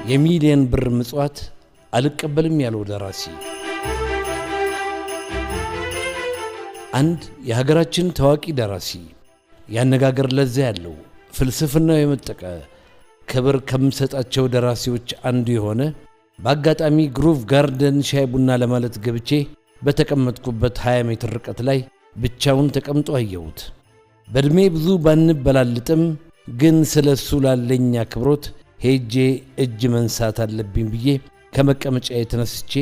የሚሊየን ብር ምጽዋት አልቀበልም ያለው ደራሲ አንድ የሀገራችን ታዋቂ ደራሲ ያነጋገር ለዛ ያለው ፍልስፍናው የመጠቀ ክብር ከምሰጣቸው ደራሲዎች አንዱ የሆነ በአጋጣሚ ግሩቭ ጋርደን ሻይ ቡና ለማለት ገብቼ በተቀመጥኩበት 20 ሜትር ርቀት ላይ ብቻውን ተቀምጦ አየሁት። በእድሜ ብዙ ባንበላልጥም ግን ስለሱ ላለኝ አክብሮት ሄጄ እጅ መንሳት አለብኝ ብዬ ከመቀመጫዬ ተነስቼ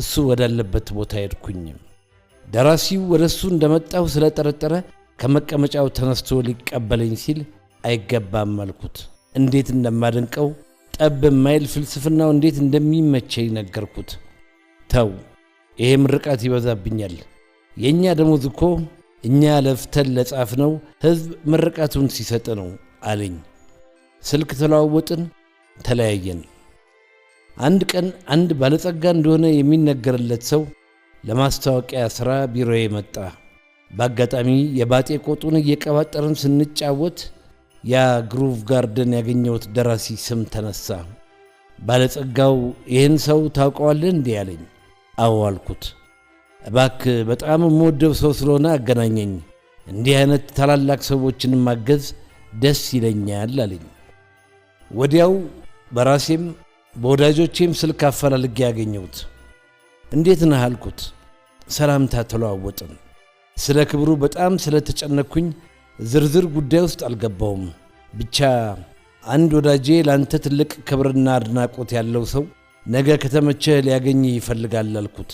እሱ ወዳለበት ቦታ ሄድኩኝ። ደራሲው ወደሱ እንደመጣው ስለጠረጠረ ከመቀመጫው ተነስቶ ሊቀበለኝ ሲል አይገባም አልኩት። እንዴት እንደማደንቀው ጠብ የማይል ፍልስፍናው እንዴት እንደሚመቸኝ ነገርኩት። ተው ይሄ ምርቃት ይበዛብኛል፣ የኛ ደሞዝ እኮ እኛ ለፍተን ለጻፍነው ሕዝብ ምርቃቱን ሲሰጥ ነው አለኝ። ስልክ ተለዋወጥን፣ ተለያየን። አንድ ቀን አንድ ባለጸጋ እንደሆነ የሚነገርለት ሰው ለማስታወቂያ ሥራ ቢሮዬ መጣ። በአጋጣሚ የባጤ ቆጡን እየቀባጠርን ስንጫወት ያ ግሩቭ ጋርደን ያገኘሁት ደራሲ ስም ተነሳ። ባለጸጋው ይህን ሰው ታውቀዋለህ እንዲህ አለኝ። አዎ አልኩት። እባክህ በጣም የምወደው ሰው ስለሆነ አገናኘኝ፣ እንዲህ አይነት ታላላቅ ሰዎችን ማገዝ ደስ ይለኛል አለኝ። ወዲያው በራሴም በወዳጆቼም ስልክ አፈላልጌ ያገኘሁት። እንዴት ነህ አልኩት። ሰላምታ ተለዋወጥን። ስለ ክብሩ በጣም ስለተጨነኩኝ ዝርዝር ጉዳይ ውስጥ አልገባውም። ብቻ አንድ ወዳጄ ላንተ ትልቅ ክብርና አድናቆት ያለው ሰው ነገ ከተመቸህ ሊያገኝ ይፈልጋል አልኩት።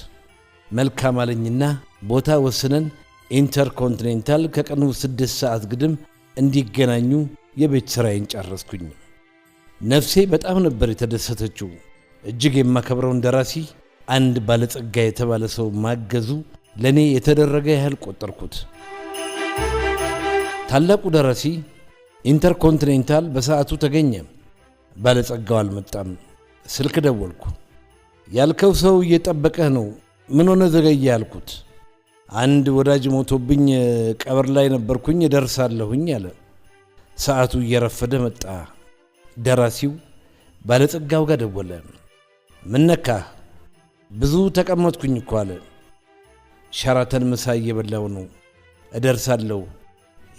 መልካም አለኝና ቦታ ወስነን ኢንተርኮንቲኔንታል ከቀኑ 6 ሰዓት ግድም እንዲገናኙ የቤት ሥራዬን ጨረስኩኝ። ነፍሴ በጣም ነበር የተደሰተችው። እጅግ የማከብረውን ደራሲ አንድ ባለጸጋ የተባለ ሰው ማገዙ ለኔ የተደረገ ያህል ቆጠርኩት። ታላቁ ደራሲ ኢንተርኮንቲኔንታል በሰዓቱ ተገኘ። ባለጸጋው አልመጣም። ስልክ ደወልኩ። ያልከው ሰው እየጠበቀህ ነው፣ ምን ሆነ ዘገየ አልኩት። አንድ ወዳጅ ሞቶብኝ ቀብር ላይ ነበርኩኝ እደርሳለሁኝ አለ። ሰዓቱ እየረፈደ መጣ። ደራሲው ባለጸጋው ጋር ደወለ። ምን ነካህ? ብዙ ተቀመጥኩኝ እኮ አለ። ሸራተን ምሳ እየበላው ነው፣ እደርሳለሁ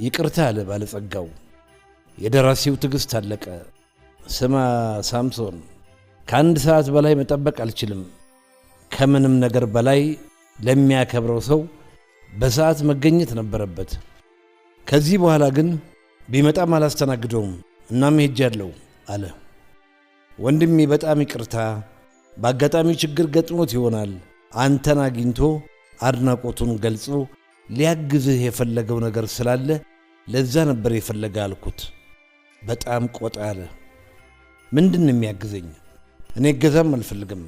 ይቅርታ አለ ባለጸጋው። የደራሲው ትዕግስት አለቀ። ስማ ሳምሶን፣ ከአንድ ሰዓት በላይ መጠበቅ አልችልም። ከምንም ነገር በላይ ለሚያከብረው ሰው በሰዓት መገኘት ነበረበት። ከዚህ በኋላ ግን ቢመጣም አላስተናግደውም፣ እናም ሄጃለሁ አለ። ወንድሜ በጣም ይቅርታ፣ በአጋጣሚ ችግር ገጥሞት ይሆናል። አንተን አግኝቶ አድናቆቱን ገልጾ ሊያግዝህ የፈለገው ነገር ስላለ ለዛ ነበር የፈለገ አልኩት። በጣም ቆጣ አለ። ምንድን ነው የሚያግዘኝ? እኔ እገዛም አልፈልግም።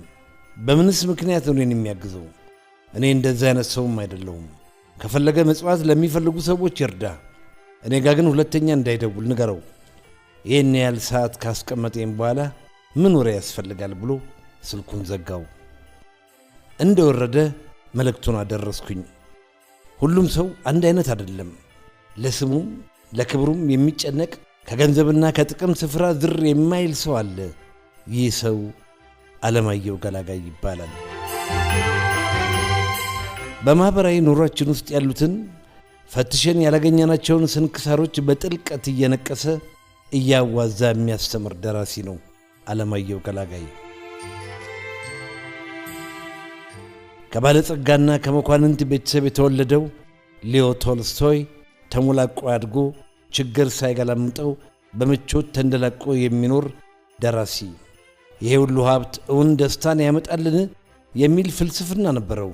በምንስ ምክንያት ነው እኔን የሚያግዘው? እኔ እንደዛ አይነት ሰውም አይደለሁም። ከፈለገ መጽዋት ለሚፈልጉ ሰዎች ይርዳ፣ እኔ ጋር ግን ሁለተኛ እንዳይደውል ንገረው። ይህን ያህል ሰዓት ካስቀመጠኝ በኋላ ምን ወሬ ያስፈልጋል ብሎ ስልኩን ዘጋው። እንደወረደ መልእክቱን አደረስኩኝ። ሁሉም ሰው አንድ አይነት አይደለም። ለስሙም ለክብሩም የሚጨነቅ ከገንዘብና ከጥቅም ስፍራ ዝር የማይል ሰው አለ። ይህ ሰው አለማየሁ ገላጋይ ይባላል። በማህበራዊ ኑሯችን ውስጥ ያሉትን ፈትሸን ያላገኘናቸውን ስንክሳሮች በጥልቀት እየነቀሰ እያዋዛ የሚያስተምር ደራሲ ነው አለማየሁ ገላጋይ። ከባለጸጋና ከመኳንንት ቤተሰብ የተወለደው ሊዮ ቶልስቶይ ተሞላቆ አድጎ ችግር ሳይገላምጠው በምቾት ተንደላቆ የሚኖር ደራሲ። ይሄ ሁሉ ሀብት እውን ደስታን ያመጣልን የሚል ፍልስፍና ነበረው።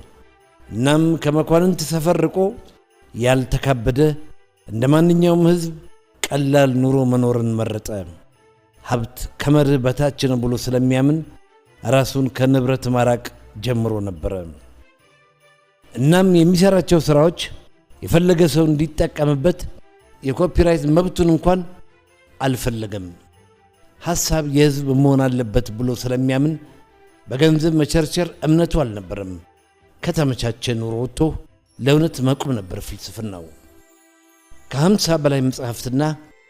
እናም ከመኳንንት ሰፈር ርቆ ያልተካበደ እንደ ማንኛውም ሕዝብ ቀላል ኑሮ መኖርን መረጠ። ሀብት ከመርህ በታች ነው ብሎ ስለሚያምን ራሱን ከንብረት ማራቅ ጀምሮ ነበረ። እናም የሚሰራቸው ሥራዎች የፈለገ ሰው እንዲጠቀምበት የኮፒራይት መብቱን እንኳን አልፈለገም። ሐሳብ የሕዝብ መሆን አለበት ብሎ ስለሚያምን በገንዘብ መቸርቸር እምነቱ አልነበረም። ከተመቻቸ ኑሮ ወጥቶ ለእውነት መቆም ነበር ፍልስፍናው። ከ50 በላይ መጽሐፍትና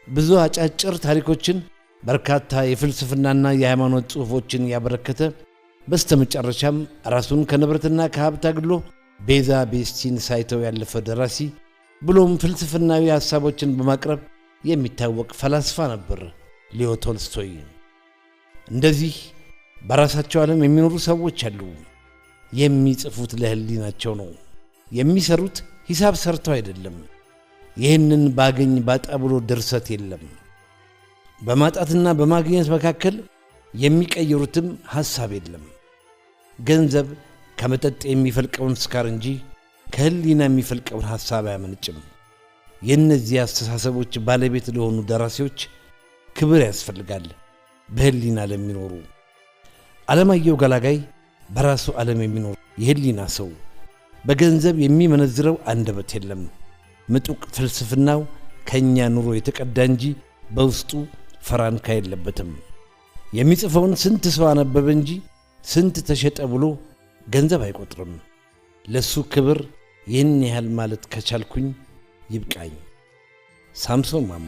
ብዙ አጫጭር ታሪኮችን በርካታ የፍልስፍናና የሃይማኖት ጽሑፎችን ያበረከተ በስተመጨረሻም ራሱን ከንብረትና ከሀብት አግሎ ቤዛ ቤስቲን ሳይተው ያለፈ ደራሲ ብሎም ፍልስፍናዊ ሐሳቦችን በማቅረብ የሚታወቅ ፈላስፋ ነበር ሊዮ ቶልስቶይ። እንደዚህ በራሳቸው ዓለም የሚኖሩ ሰዎች አሉ። የሚጽፉት ለህሊናቸው ነው። የሚሰሩት ሂሳብ ሰርተው አይደለም። ይህንን ባገኝ ባጣ ብሎ ድርሰት የለም። በማጣትና በማግኘት መካከል የሚቀየሩትም ሐሳብ የለም። ገንዘብ ከመጠጥ የሚፈልቀውን ስካር እንጂ ከህሊና የሚፈልቀውን ሐሳብ አያመነጭም። የእነዚህ አስተሳሰቦች ባለቤት ለሆኑ ደራሲዎች ክብር ያስፈልጋል። በህሊና ለሚኖሩ ዓለማየሁ ገላጋይ በራሱ ዓለም የሚኖር የህሊና ሰው፣ በገንዘብ የሚመነዝረው አንደበት የለም። ምጡቅ ፍልስፍናው ከኛ ኑሮ የተቀዳ እንጂ በውስጡ ፈራንካ የለበትም። የሚጽፈውን ስንት ሰው አነበበ እንጂ ስንት ተሸጠ ብሎ ገንዘብ አይቆጥርም። ለሱ ክብር ይህን ያህል ማለት ከቻልኩኝ ይብቃኝ። ሳምሶን ማሞ